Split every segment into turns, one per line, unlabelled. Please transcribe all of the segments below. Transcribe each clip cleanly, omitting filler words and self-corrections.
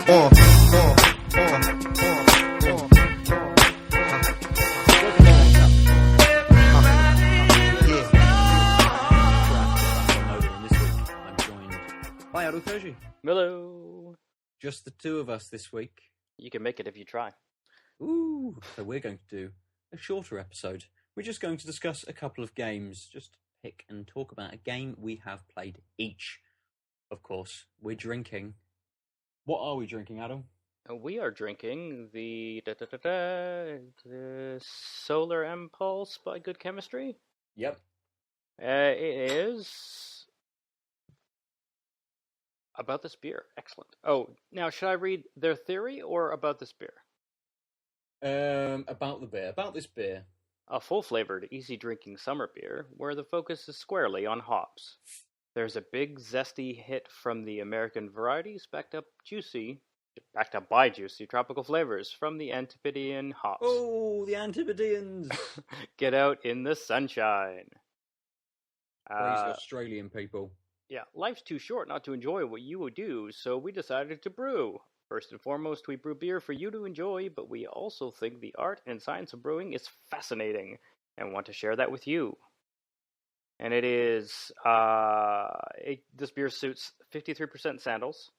Hello.
Just the two of us this week.
You can make it if you try.
Ooh, so we're going to do a shorter episode. We're just going to discuss a couple of games, just pick and talk about a game we have played each. Of course, we're drinking. What are we drinking, Adam?
We are drinking the Solar Impulse by Good Chemistry.
Yep.
It is about this beer. Excellent. Oh, now should I read their theory or about this beer?
About the beer. About this beer.
A full-flavored, easy-drinking summer beer where the focus is squarely on hops. There's a big, zesty hit from the American varieties backed up by juicy tropical flavors from the Antipodean hops.
Oh, the Antipodeans!
Get out in the sunshine.
These Australian people.
Yeah, life's too short not to enjoy what you would do, so we decided to brew. First and foremost, we brew beer for you to enjoy, but we also think the art and science of brewing is fascinating and want to share that with you. And it is, this beer suits 53% sandals,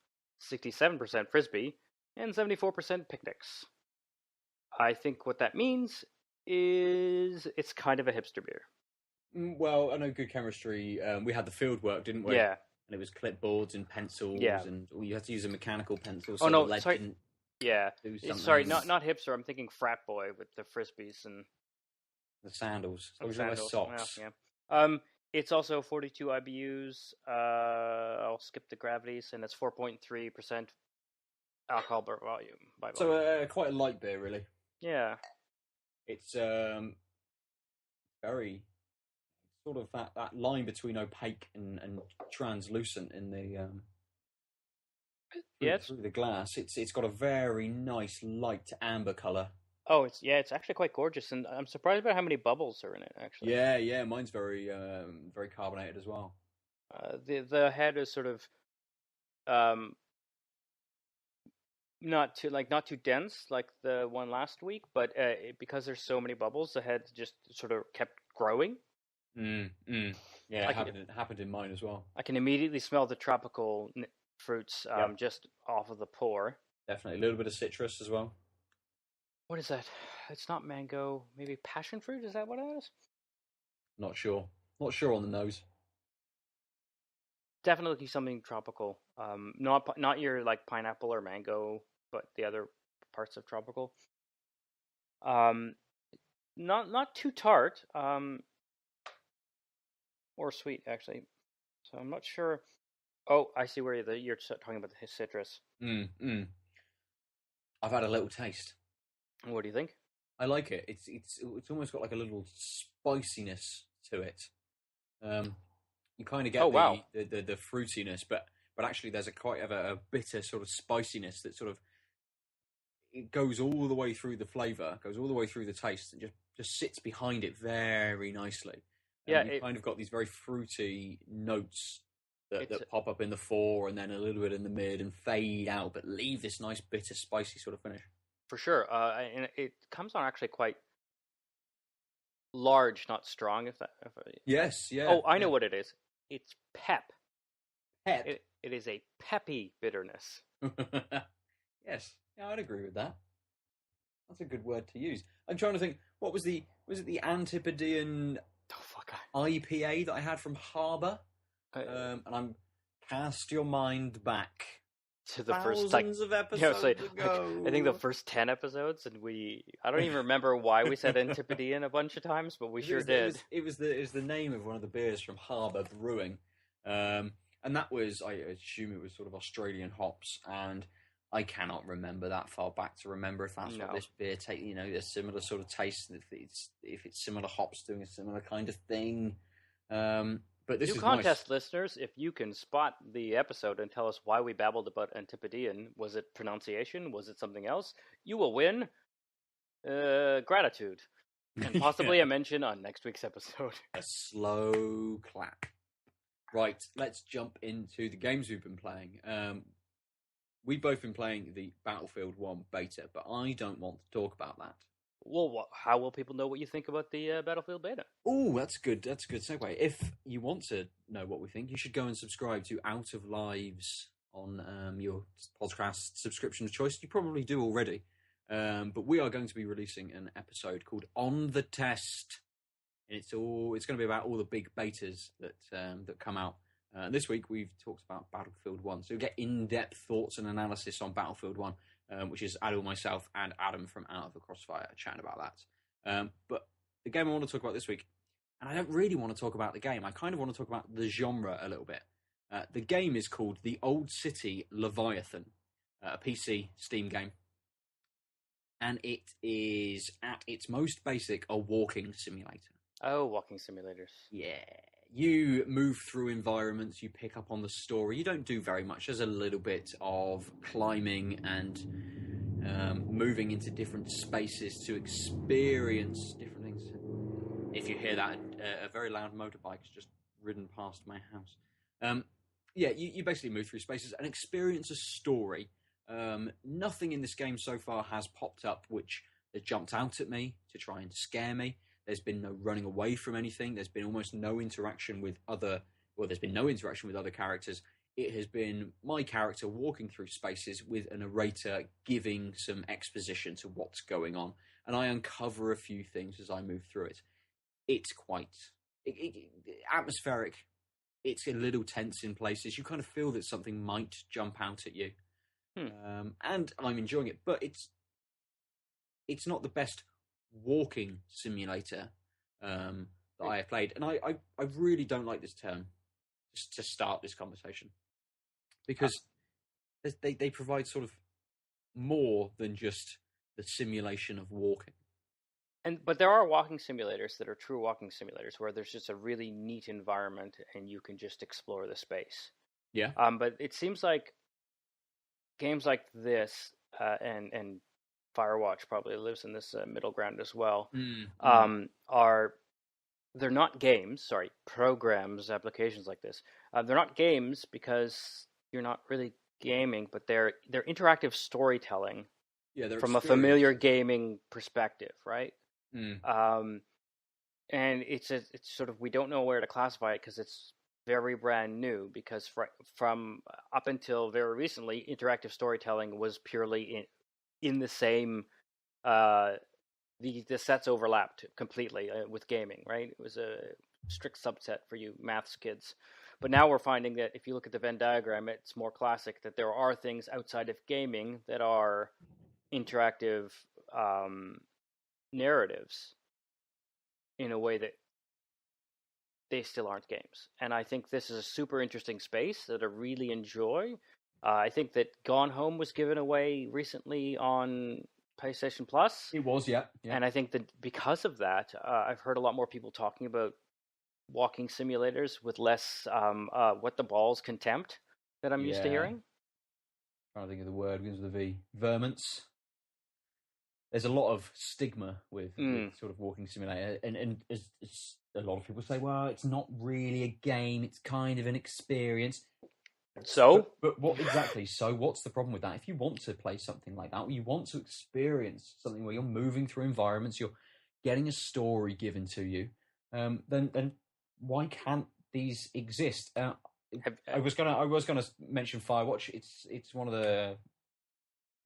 67% frisbee, and 74% picnics. I think what that means is it's kind of a hipster beer.
Well, I know Good Chemistry, we had the field work, didn't we?
Yeah.
And it was clipboards and pencils,
Yeah.
And you had to use a mechanical pencil. So
Oh, no,
the lead
sorry.
didn't
Yeah.
do something.
Sorry, not hipster. I'm thinking frat boy with the frisbees and
the sandals.
and
Those are my
sandals.
socks.
Yeah. It's also 42 IBUs. I'll skip the gravities, and it's 4.3% alcohol by volume.
So quite a light beer, really.
Yeah.
It's very sort of that line between opaque and translucent in the through the glass. It's got a very nice light amber color.
Oh, it's actually quite gorgeous, and I'm surprised about how many bubbles are in it. Actually,
yeah, mine's very very carbonated as well.
The head is sort of not too dense like the one last week, but because there's so many bubbles, the head just sort of kept growing.
Yeah, it happened in mine as well.
I can immediately smell the tropical fruits just off of the pour.
Definitely a little bit of citrus as well.
What is that? It's not mango. Maybe passion fruit? Is that what it is?
Not sure. Not sure on the nose.
Definitely something tropical. Not your like pineapple or mango, but the other parts of tropical. Not too tart. Or sweet actually. So I'm not sure. Oh, I see where you're talking about the citrus.
I've had a little taste.
What do you think?
I like it. It's almost got like a little spiciness to it. You kind of get the fruitiness, but actually there's quite a bitter sort of spiciness that sort of it goes all the way through the flavour, goes all the way through the taste, and just sits behind it very nicely. You've kind of got these very fruity notes that pop up in the fore and then a little bit in the mid and fade out, but leave this nice bitter, spicy sort of finish.
For sure, and it comes on actually quite large, not strong.
Yes, yeah.
Oh, I know what it is. It's pep.
Pep.
It is a peppy bitterness.
Yes, yeah, I'd agree with that. That's a good word to use. I'm trying to think. What was it the Antipodean IPA that I had from Harbour? And I'm cast your mind back
to the
thousands of episodes ago.
I think the first 10 episodes, and I don't even remember why we said Antipodean a bunch of times, but we sure did.
It was the name of one of the beers from Harbour Brewing, and that was, I assume it was sort of Australian hops, and I cannot remember that far back to remember if that's what this beer takes. You know, a similar sort of taste, if it's similar hops doing a similar kind of thing. But this
New
is
contest
nice.
Listeners, if you can spot the episode and tell us why we babbled about Antipodean, was it pronunciation? Was it something else? You will win gratitude and possibly a mention on next week's episode.
A slow clap. Right, let's jump into the games we've been playing. we've both been playing the Battlefield 1 beta, but I don't want to talk about that.
Well, how will people know what you think about the Battlefield beta?
Oh, that's good. That's a good segue. If you want to know what we think, you should go and subscribe to Out of Lives on your podcast subscription of choice. You probably do already. But we are going to be releasing an episode called On the Test. And it's going to be about all the big betas that come out. This week we've talked about Battlefield 1. So you'll get in-depth thoughts and analysis on Battlefield 1. Which is Aadil, myself, and Adam from Out of the Crossfire chatting about that. But the game I want to talk about this week, and I don't really want to talk about the game, I kind of want to talk about the genre a little bit. The game is called The Old City Leviathan, a PC Steam game. And it is, at its most basic, a walking simulator.
Oh, walking simulators.
Yeah. You move through environments, you pick up on the story. You don't do very much. There's a little bit of climbing and moving into different spaces to experience different things. If you hear that, a very loud motorbike has just ridden past my house. You basically move through spaces and experience a story. Nothing in this game so far has popped up which has jumped out at me to try and scare me. There's been no running away from anything. There's been almost no interaction with there's been no interaction with other characters. It has been my character walking through spaces with a narrator giving some exposition to what's going on. And I uncover a few things as I move through it. It's quite atmospheric. It's a little tense in places. You kind of feel that something might jump out at you. And I'm enjoying it. But it's not the best walking simulator that I have played, and I really don't like this term just to start this conversation, because they provide sort of more than just the simulation of walking.
But there are walking simulators that are true walking simulators where there's just a really neat environment and you can just explore the space.
Yeah.
But it seems like games like this and Firewatch probably lives in this middle ground as well. They're not games, programs, applications like this. They're not games because you're not really gaming, but they're interactive storytelling.
Yeah,
from a familiar gaming perspective, right? And it's sort of, we don't know where to classify it because it's very brand new. Because from up until very recently, interactive storytelling was purely in the same, the sets overlapped completely with gaming, right? It was a strict subset for you maths kids. But now we're finding that if you look at the Venn diagram, it's more classic that there are things outside of gaming that are interactive narratives in a way that they still aren't games. And I think this is a super interesting space that I really enjoy. I think that Gone Home was given away recently on PlayStation Plus.
It was, yeah.
And I think that because of that, I've heard a lot more people talking about walking simulators with less what the balls contempt that I'm used to hearing.
I'm trying to think of the word, begins with a V. Vermint's. There's a lot of stigma with sort of walking simulator, and as a lot of people say, well, it's not really a game; it's kind of an experience.
So,
but what exactly? So, what's the problem with that? If you want to play something like that, or you want to experience something where you're moving through environments, you're getting a story given to you, then why can't these exist? I was gonna mention Firewatch. It's one of the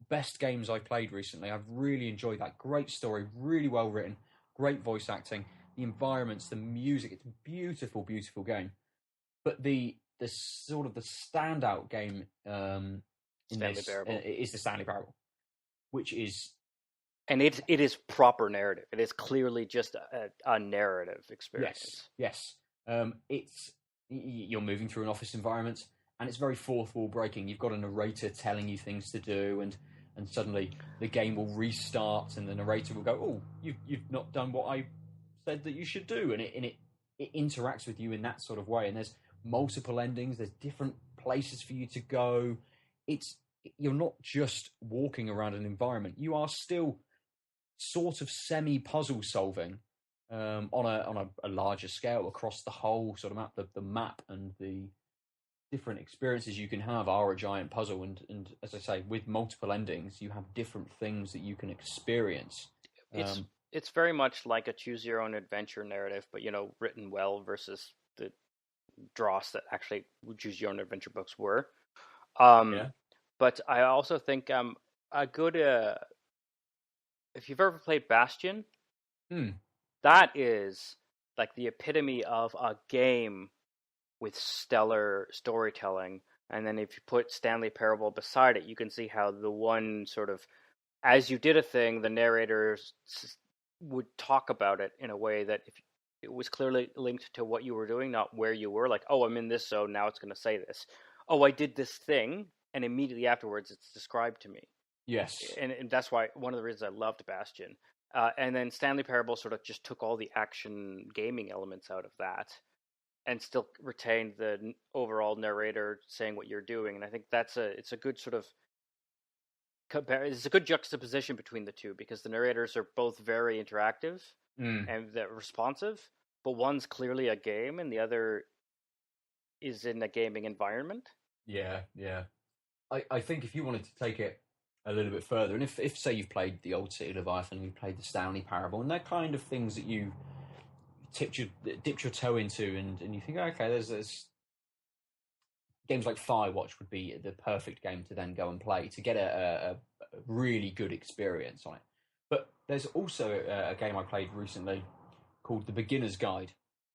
best games I've played recently. I've really enjoyed that. Great story, really well written, great voice acting, the environments, the music. It's a beautiful, beautiful game. But the sort of the standout game in this is the Stanley Parable, which is,
and it is proper narrative. It is clearly just a narrative experience.
Yes. You're moving through an office environment, and it's very fourth wall breaking. You've got a narrator telling you things to do, and suddenly the game will restart, and the narrator will go, "Oh, you've not done what I said that you should do," and it interacts with you in that sort of way. And there's multiple endings. There's different places for you to go. You're not just walking around an environment. You are still sort of semi-puzzle solving on a larger scale across the whole sort of map. The map and the different experiences you can have are a giant puzzle, and as I say, with multiple endings, you have different things that you can experience.
It's very much like a choose your own adventure narrative, but written well versus the dross that actually choose your own adventure books were. But I also think a good if you've ever played Bastion, that is like the epitome of a game with stellar storytelling. And then if you put Stanley Parable beside it, you can see how the one sort of, as you did a thing, the narrators would talk about it in a way that if it was clearly linked to what you were doing, not where you were. Like, oh, I'm in this zone, now it's going to say this. Oh, I did this thing, and immediately afterwards it's described to me.
Yes.
And that's why one of the reasons I loved Bastion. And then Stanley Parable sort of just took all the action gaming elements out of that and still retained the overall narrator saying what you're doing. And I think it's a good sort of it's a good juxtaposition between the two, because the narrators are both very interactive and responsive, but one's clearly a game and the other is in a gaming environment.
Yeah. I think if you wanted to take it a little bit further, and if say you've played the Old City Leviathan, you've played the Stanley Parable, and they're kind of things that you dipped your toe into, and you think, okay, there's games like Firewatch would be the perfect game to then go and play to get a really good experience on it. But there's also a game I played recently called The Beginner's Guide.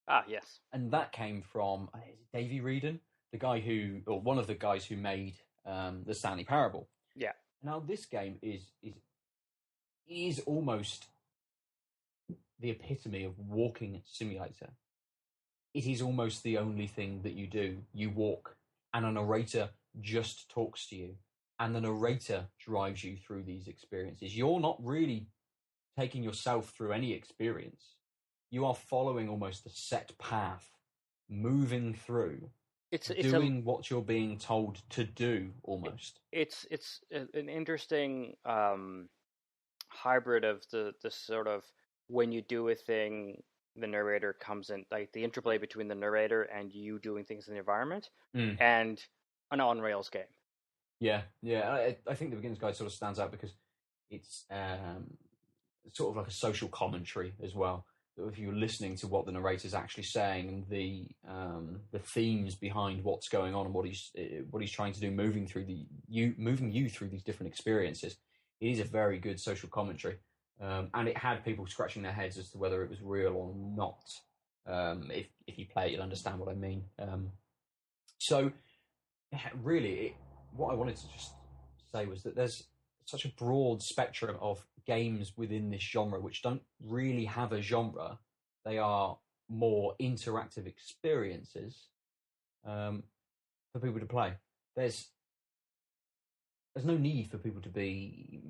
Ah, yes.
And that came from Davey Reedon, one of the guys who made the Stanley Parable.
Yeah.
Now this game is almost the epitome of walking simulator. It is almost the only thing that you do. You walk, and a narrator just talks to you, and the narrator drives you through these experiences. You're not really taking yourself through any experience. You are following almost a set path, moving through, doing what you're being told to do, almost.
It's an interesting hybrid of the sort of, when you do a thing, the narrator comes in, like the interplay between the narrator and you doing things in the environment, and an on-rails game.
Yeah. I think The Beginner's Guide sort of stands out because it's sort of like a social commentary as well. If you're listening to what the narrator's actually saying and the themes behind what's going on and what he's trying to do, moving you through these different experiences, it is a very good social commentary. And it had people scratching their heads as to whether it was real or not. If you play it, you'll understand what I mean. So, really, what I wanted to just say was that there's such a broad spectrum of games within this genre which don't really have a genre. They are more interactive experiences for people to play. There's no need for people to be,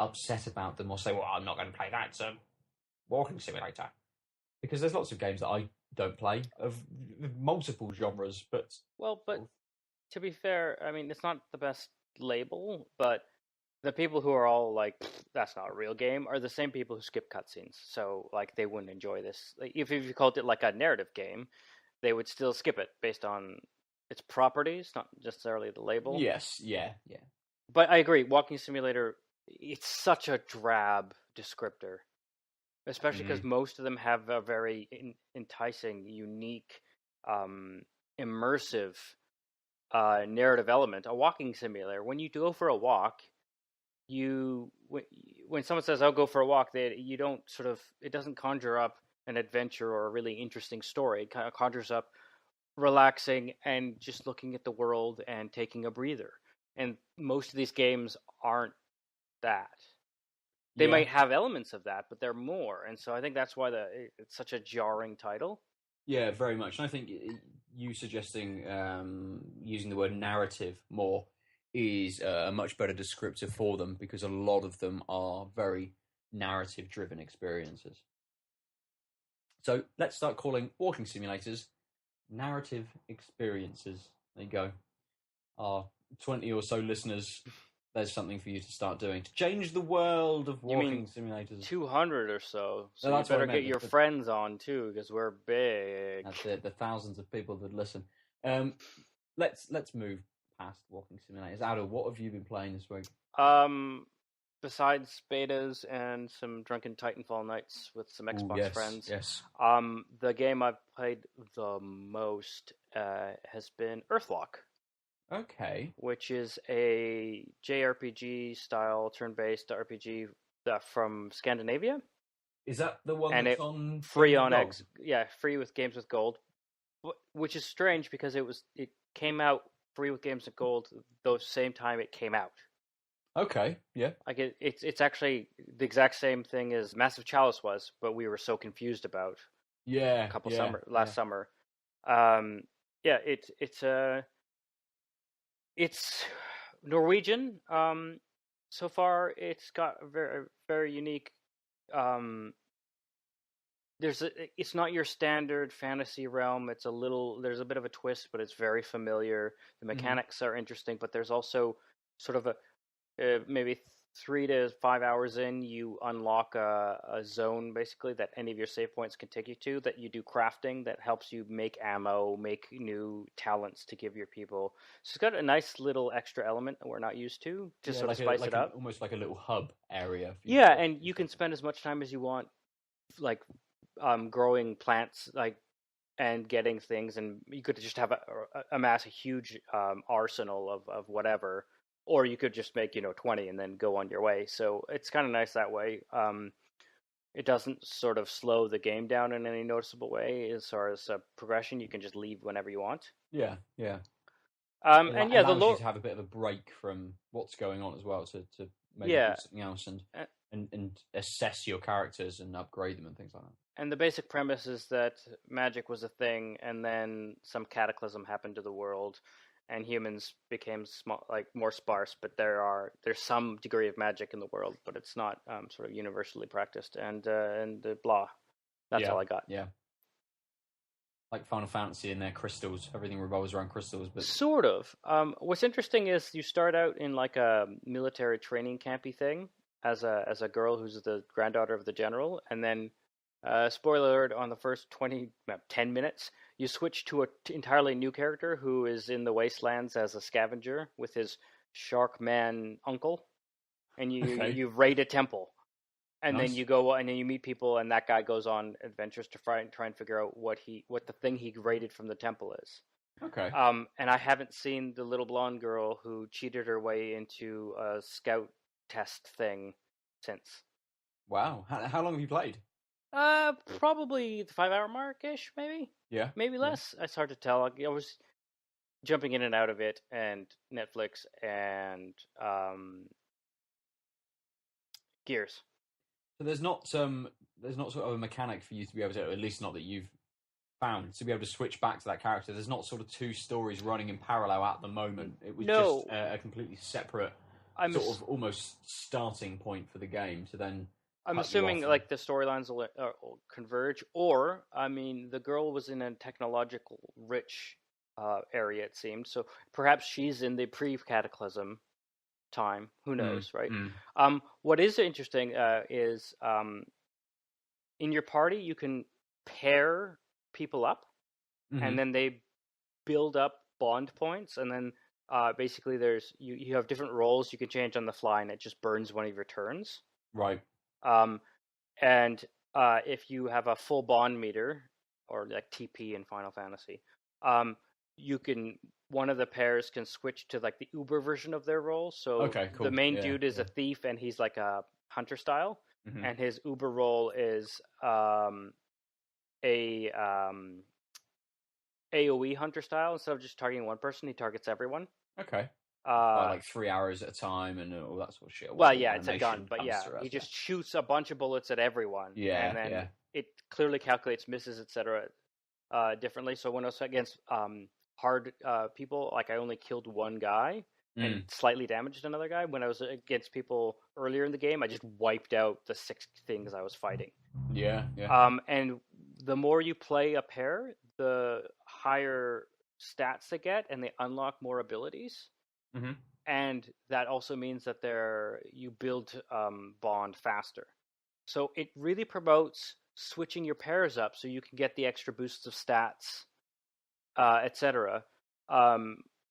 upset about them or say, well, I'm not going to play that. It's a walking simulator. Because there's lots of games that I don't play of multiple genres, but
to be fair, I mean, it's not the best label, but the people who are all like, that's not a real game, are the same people who skip cutscenes. So, like, they wouldn't enjoy this. Like, if you called it like a narrative game, they would still skip it based on its properties, not necessarily the label.
Yes, yeah.
But I agree, walking simulator, it's such a drab descriptor, especially because most of them have a very enticing, unique, immersive narrative element. A walking simulator, when you go for a walk, when someone says, "I'll go for a walk," it doesn't conjure up an adventure or a really interesting story. It kind of conjures up relaxing and just looking at the world and taking a breather. And most of these games aren't that. They might have elements of that, but they're more. And so I think that's why it's such a jarring title.
Yeah, very much. And I think you suggesting using the word narrative more is a much better descriptor for them, because a lot of them are very narrative-driven experiences. So let's start calling walking simulators narrative experiences. There you go. Our 20 or so listeners, there's something for you to start doing to change the world of walking simulators.
200 or so. So you better get your friends on too, because we're big.
That's it. The thousands of people that listen. let's move past walking simulators. Aadil, what have you been playing this week?
Besides betas and some drunken Titanfall nights with some Xbox friends,
yes.
The game I've played the most has been Earthlock.
Okay.
Which is a JRPG style turn-based RPG from Scandinavia.
Is that the one
and
that's on
free on X? Yeah, free with Games with Gold, which is strange because it came out free with Games with Gold the same time it came out.
Okay, yeah.
Like it's actually the exact same thing as Massive Chalice was, but we were so confused about.
Yeah,
last summer. It's Norwegian. So far, it's got a very, very unique. It's not your standard fantasy realm. There's a bit of a twist, but it's very familiar. The mechanics are interesting, but there's also sort of maybe 3 to 5 hours in, you unlock a zone basically that any of your save points can take you to, that you do crafting that helps you make ammo, make new talents to give your people. So it's got a nice little extra element that we're not used to sort of spice it up.
Almost like a little hub area.
Yeah, and you can spend as much time as you want, like growing plants, like, and getting things, and you could just have amass a huge arsenal of whatever. Or you could just make 20 and then go on your way. So it's kind of nice that way. It doesn't sort of slow the game down in any noticeable way as far as progression. You can just leave whenever you want.
Yeah.
And the
allows you to have a bit of a break from what's going on as well, to maybe do something else and assess your characters and upgrade them and things like that.
And the basic premise is that magic was a thing, and then some cataclysm happened to the world, and humans became more sparse. But there's some degree of magic in the world, but it's not sort of universally practiced. And blah. That's all I got.
Yeah. Like Final Fantasy and their crystals, everything revolves around crystals. But
sort of. What's interesting is you start out in like a military training campy thing as a girl who's the granddaughter of the general, and then spoiler alert, on the first 10 minutes, you switch to an entirely new character who is in the wastelands as a scavenger with his shark man uncle, and you raid a temple, and then you go and then you meet people, and that guy goes on adventures to try and figure out what the thing he raided from the temple is.
Okay.
And I haven't seen the little blonde girl who cheated her way into a scout test thing since.
Wow. How long have you played?
Probably the 5 hour mark-ish, maybe.
Yeah.
Maybe less. It's hard to tell. I was jumping in and out of it, and Netflix and Gears.
So there's not sort of a mechanic for you to be able to, at least not that you've found, to be able to switch back to that character. There's not sort of two stories running in parallel at the moment. It was just a completely separate sort of almost starting point for the game to then.
I'm assuming like the storylines will converge, or I mean, the girl was in a technological rich area, it seemed. So perhaps she's in the pre-cataclysm time. Who knows, right? What is interesting is in your party you can pair people up, and then they build up bond points, and then basically there's you have different roles you can change on the fly, and it just burns one of your turns.
Right.
And if you have a full bond meter, or like TP in Final Fantasy, one of the pairs can switch to like the Uber version of their role. So the main dude is a thief, and he's like a hunter style, and his Uber role is AOE hunter style. Instead of just targeting one person, he targets everyone.
Okay. Like 3 hours at a time and all that sort of shit.
Well, yeah, it's a gun, but he just shoots a bunch of bullets at everyone.
Yeah,
and then it clearly calculates misses, etc. Differently. So when I was against hard people, like I only killed one guy and slightly damaged another guy. When I was against people earlier in the game, I just wiped out the 6 things I was fighting.
Yeah.
And the more you play a pair, the higher stats they get, and they unlock more abilities. And that also means that you build bond faster. So it really promotes switching your pairs up so you can get the extra boosts of stats, etc.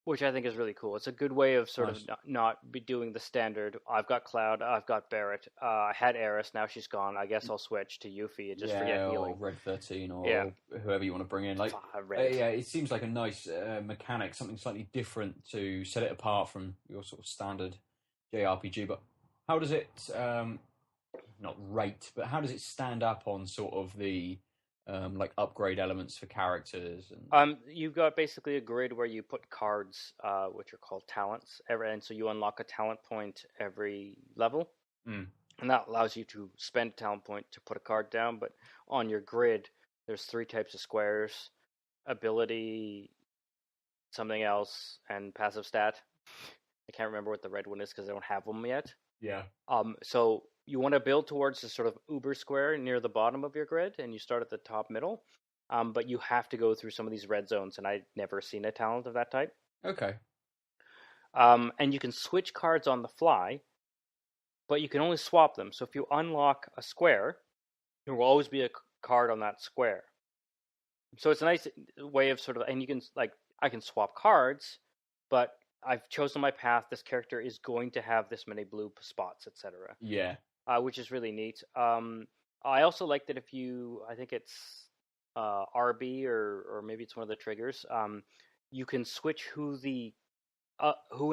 which I think is really cool. It's a good way of sort
Nice.
of not be doing the standard. I've got Cloud, I've got Barret. I had Eris, now she's gone. I guess I'll switch to Yuffie and just forget healing.
Or Red 13,
Yeah.
or whoever you want to bring in. Like, yeah, it seems like a nice mechanic, something slightly different to set it apart from your sort of standard JRPG. But how does it, not rate, but how does it stand up on sort of the like upgrade elements for characters?
And you've got basically a grid where you put cards, which are called talents, and so you unlock a talent point every level, and that allows you to spend a talent point to put a card down. But on your grid, there's 3 types of squares: ability, something else, and passive stat. I can't remember what the red one is because I don't have them yet.
Yeah.
So you want to build towards this sort of uber square near the bottom of your grid, and you start at the top middle. But you have to go through some of these red zones, and I'd never seen a talent of that type.
Okay.
And you can switch cards on the fly, but you can only swap them. So if you unlock a square, there will always be a card on that square. So it's a nice way of sort of, and you can, like, I can swap cards, but I've chosen my path. This character is going to have this many blue spots, etc.
Yeah.
Which is really neat. I also like that if you, I think it's RB or maybe it's one of the triggers. You can switch who in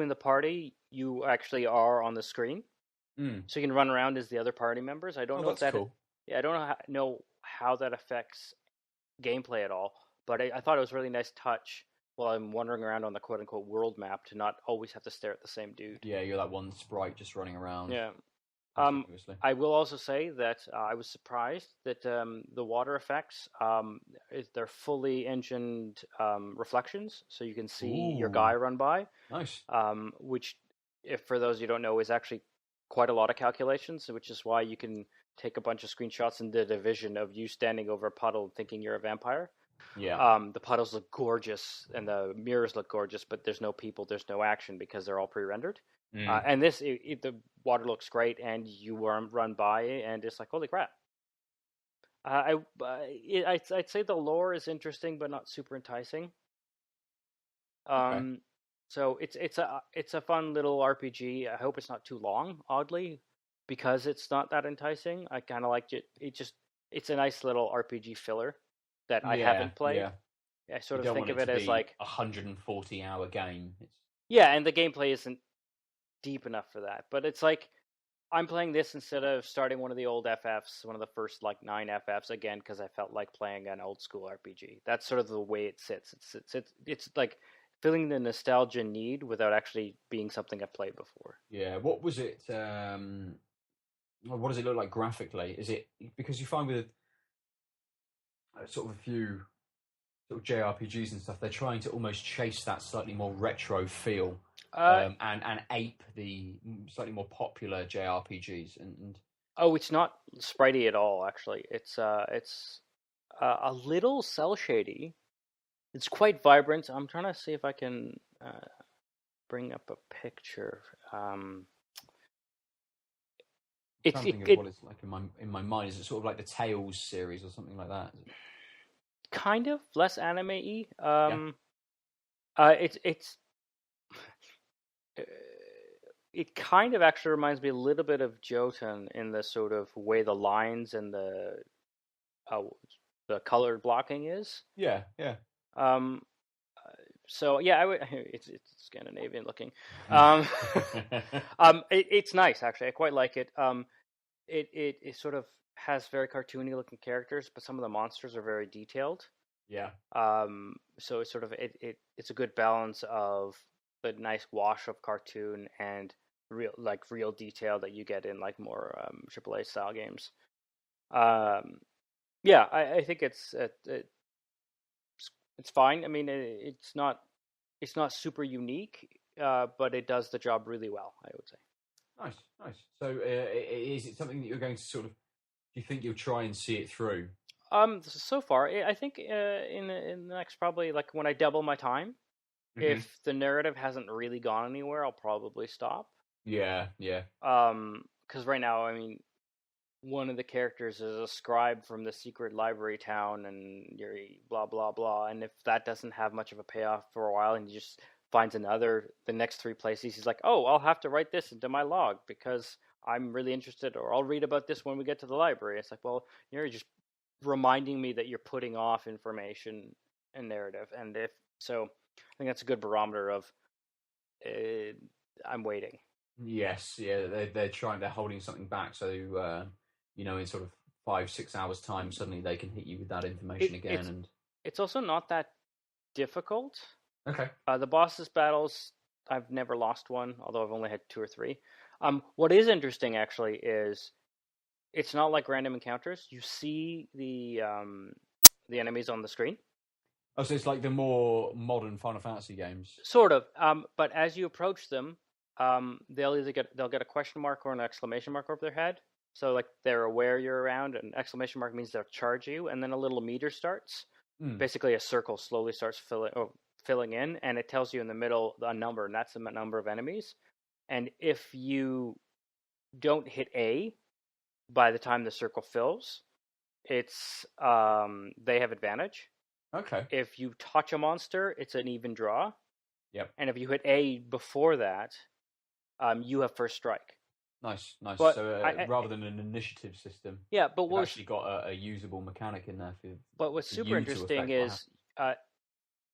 the party you actually are on the screen. So you can run around as the other party members. I don't know if that.
Cool.
Yeah, I don't know how that affects gameplay at all, but I thought it was a really nice touch while I'm wandering around on the quote-unquote world map to not always have to stare at the same dude.
Yeah, you're that one sprite just running around.
Yeah. I will also say that I was surprised that the water effects, they're fully engined reflections, so you can see your guy run by.
Nice.
Which, if for those you don't know, is actually quite a lot of calculations, which is why you can take a bunch of screenshots in the Division of you standing over a puddle thinking you're a vampire.
Yeah.
The puddles look gorgeous and the mirrors look gorgeous, but there's no people, there's no action because they're all pre-rendered. And this, the water looks great, and you run by, and it's like, holy crap. I'd say the lore is interesting, but not super enticing.
Okay.
So it's a fun little RPG. I hope it's not too long, oddly, because it's not that enticing. I kind of liked it. It's a nice little RPG filler that I haven't played.
Yeah.
I sort of think of it as like
a 140-hour game.
Yeah, and the gameplay isn't deep enough for that. But it's like I'm playing this instead of starting one of the old FFs, one of the first like 9 FFs again, because I felt like playing an old school RPG. That's sort of the way it sits. It's like filling the nostalgia need without actually being something I've played before.
Yeah. What was it? What does it look like graphically? Is it because you find with sort of a few sort of JRPGs and stuff, they're trying to almost chase that slightly more retro feel and ape the slightly more popular JRPGs and.
Oh, it's not spritey at all. Actually, it's a little cel shady. It's quite vibrant. I'm trying to see if I can bring up a picture.
What it's like in my mind. Is it sort of like the Tales series or something like that?
Kind of less anime-y. It kind of actually reminds me a little bit of Jaunt in the sort of way the lines and the color blocking is.
Yeah.
So yeah, it's Scandinavian looking. It's nice actually. I quite like it. It sort of has very cartoony looking characters, but some of the monsters are very detailed.
Yeah.
So it's sort of it's a good balance of the nice wash of cartoon and real detail that you get in like more AAA style games. Yeah, I think it's fine. I mean, it's not super unique, but it does the job really well, I would say.
Nice. So, is it something that you're going to sort of? Do you think you'll try and see it through?
So far, I think in the next probably like when I double my time, if the narrative hasn't really gone anywhere, I'll probably stop.
Yeah.
Because right now, I mean, one of the characters is a scribe from the secret library town, and you're blah blah blah. And if that doesn't have much of a payoff for a while, and he just finds the next 3 places, he's like, oh, I'll have to write this into my log because I'm really interested, or I'll read about this when we get to the library. It's like, well, you're just reminding me that you're putting off information and narrative, and if so, I think that's a good barometer of I'm waiting.
Yes, yeah, they're holding something back, so in sort of 5-6 hours time, suddenly they can hit you with that information again, and
it's also not that difficult.
Okay.
The bosses battles, I've never lost one, although I've only had 2 or 3. What is interesting actually is it's not like random encounters. You see the enemies on the screen.
Oh, so it's like the more modern Final Fantasy games.
Sort of. But as you approach them, they'll get a question mark or an exclamation mark over their head. So like they're aware you're around. An exclamation mark means they'll charge you, and then a little meter starts. Basically, a circle slowly starts filling in, and it tells you in the middle a number, and that's the number of enemies. And if you don't hit A by the time the circle fills, it's they have advantage.
Okay.
If you touch a monster, it's an even draw.
Yep.
And if you hit A before that, you have first strike.
Nice.
But
so rather than an initiative system,
but
you've actually got a usable mechanic in there for.
But what's super interesting is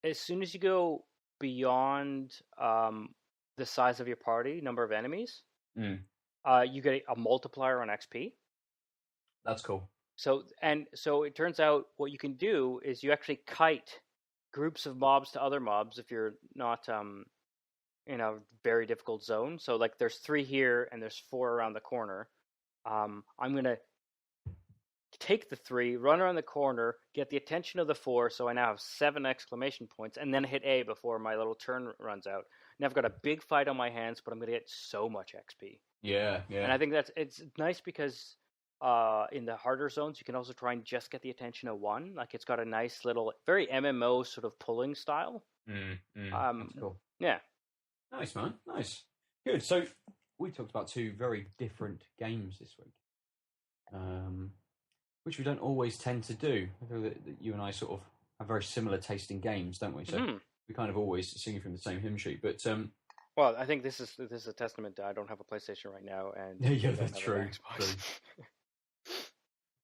as soon as you go beyond the size of your party, number of enemies, you get a multiplier on XP.
That's cool.
So it turns out what you can do is you actually kite groups of mobs to other mobs if you're not in a very difficult zone. So like there's 3 here and there's 4 around the corner. I'm gonna take the 3, run around the corner, get the attention of the 4, so I now have 7 exclamation points, and then hit A before my little turn runs out. Now I've got a big fight on my hands, but I'm gonna get so much XP.
Yeah.
And I think it's nice because in the harder zones, you can also try and just get the attention of one. Like it's got a nice little, very MMO sort of pulling style.
That's cool.
Yeah.
Nice, man. Nice. Good. So we talked about 2 very different games this week, which we don't always tend to do. I feel that you and I sort of have very similar taste in games, don't we? So we kind of always sing from the same hymn sheet. But
well, I think this is a testament that I don't have a PlayStation right now, and
yeah, that's true.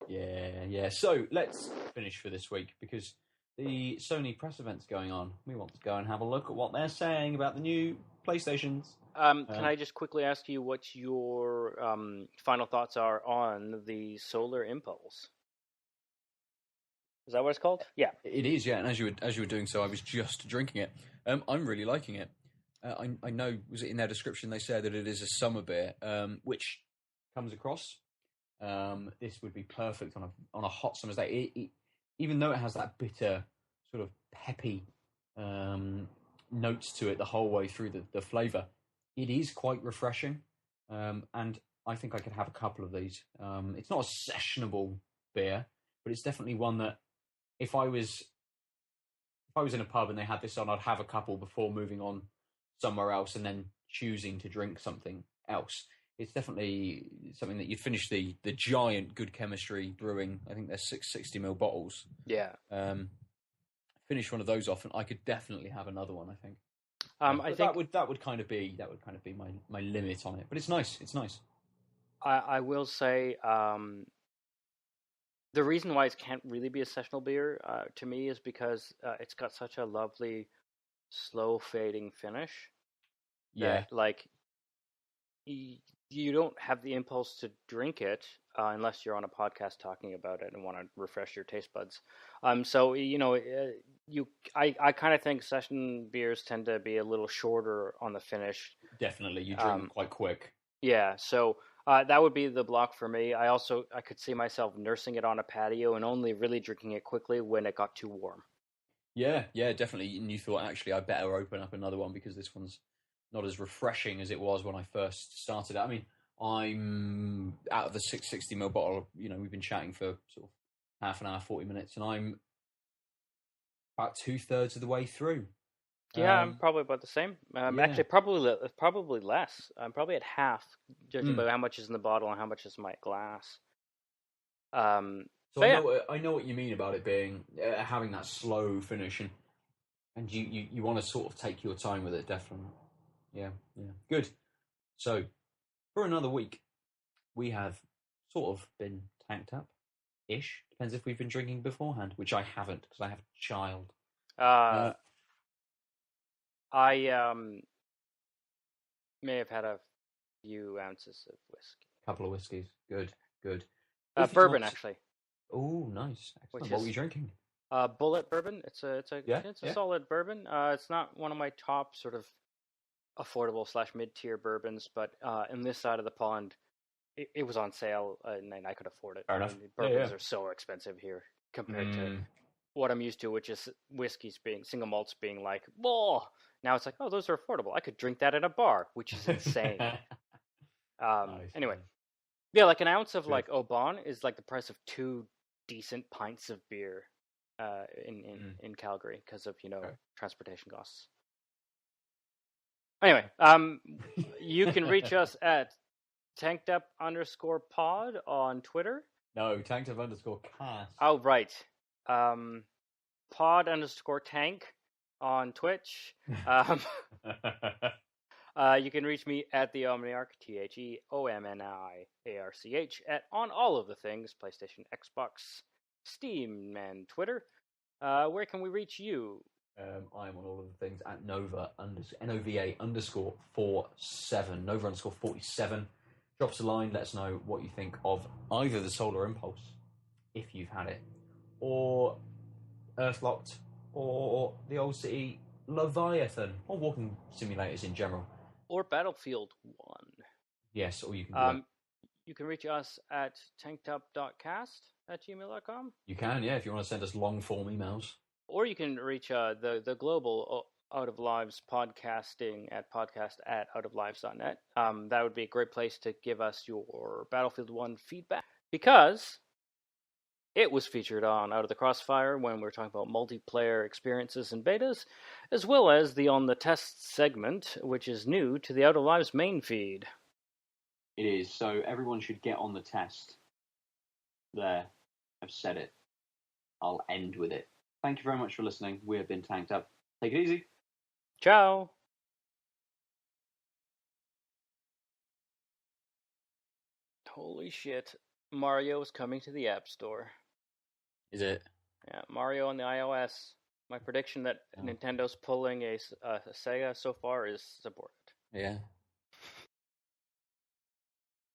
Yeah. So let's finish for this week because the Sony press event's going on. We want to go and have a look at what they're saying about the new PlayStations.
Can I just quickly ask you what your final thoughts are on the Solar Impulse? Is that what it's called? Yeah,
it is. Yeah, and as you were doing so, I was just drinking it. I'm really liking it. I know. Was it in their description they said that it is a summer beer, which comes across. This would be perfect on a hot summer's day. Even though it has that bitter, sort of peppy notes to it the whole way through the flavour, it is quite refreshing. And I think I could have a couple of these. It's not a sessionable beer, but it's definitely one that if I was in a pub and they had this on, I'd have a couple before moving on somewhere else and then choosing to drink something else. It's definitely something that you'd finish the giant Good Chemistry Brewing. I think they're 660ml bottles.
Yeah.
Finish one of those off, and I could definitely have another one. I think.
I think
that would kind of be my limit on it. But it's nice. It's nice.
I will say the reason why it can't really be a sessional beer to me is because it's got such a lovely, slow fading finish.
Yeah.
Like you don't have the impulse to drink it unless you're on a podcast talking about it and want to refresh your taste buds. So I kind of think session beers tend to be a little shorter on the finish.
Definitely, you drink them quite quick.
Yeah, so that would be the block for me. I could see myself nursing it on a patio and only really drinking it quickly when it got too warm.
Yeah, definitely. And you thought, actually, I better open up another one because this one's not as refreshing as it was when I first started. I mean, I'm out of the 660ml bottle. We've been chatting for sort of half an hour, 40 minutes, and I'm about 2/3 of the way through.
Yeah, I'm probably about the same. Actually, probably less. I'm probably at half, judging by how much is in the bottle and how much is in my glass.
So I know what you mean about it being having that slow finish, and you want to sort of take your time with it, definitely. Yeah, good. So for another week, we have sort of been tanked up, ish. Depends if we've been drinking beforehand, which I haven't because I have a child.
I may have had a few ounces of whiskey.
A couple of whiskeys. Good.
Bourbon, actually.
Oh, nice. Excellent. What were you drinking?
Bullet bourbon. It's a solid bourbon. It's not one of my top sort of affordable / mid-tier bourbons, but in this side of the pond, it was on sale and I could afford it.
Fair enough.
Bourbons are so expensive here compared to what I'm used to, which is whiskeys being single malts being like, whoa. Now it's like, oh, those are affordable. I could drink that at a bar, which is insane. Nice. Anyway, yeah, like an ounce of like Oban is like the price of 2 decent pints of beer in Calgary because of transportation costs. Anyway, you can reach us at tankedup_pod on Twitter.
No, tankedup_cast.
Oh, right. pod_tank on Twitch. You can reach me at the Omniarch, TheOmniarch, on all of the things, PlayStation, Xbox, Steam, and Twitter. Where can we reach you?
I'm on all of the things at Nova_47, Nova_47. Drop us a line, let us know what you think of either the Solar Impulse, if you've had it, or Earthlocked, or the old city Leviathan, or walking simulators in general.
Or Battlefield 1.
Yes, or you can
you can reach us at tankedup.cast@gmail.com.
You can, yeah, if you want to send us long-form emails.
Or you can reach the global Out of Lives podcasting at podcast@outoflives.net. That would be a great place to give us your Battlefield 1 feedback, because it was featured on Out of the Crossfire when we were talking about multiplayer experiences and betas, as well as the On the Test segment, which is new to the Out of Lives main feed.
It is, so everyone should get on the test. There, I've said it. I'll end with it. Thank you very much for listening. We have been Tanked Up. Take it easy.
Ciao. Holy shit. Mario is coming to the App Store.
Is it?
Yeah, Mario on the iOS. My prediction that Nintendo's pulling a Sega so far is supported.
Yeah.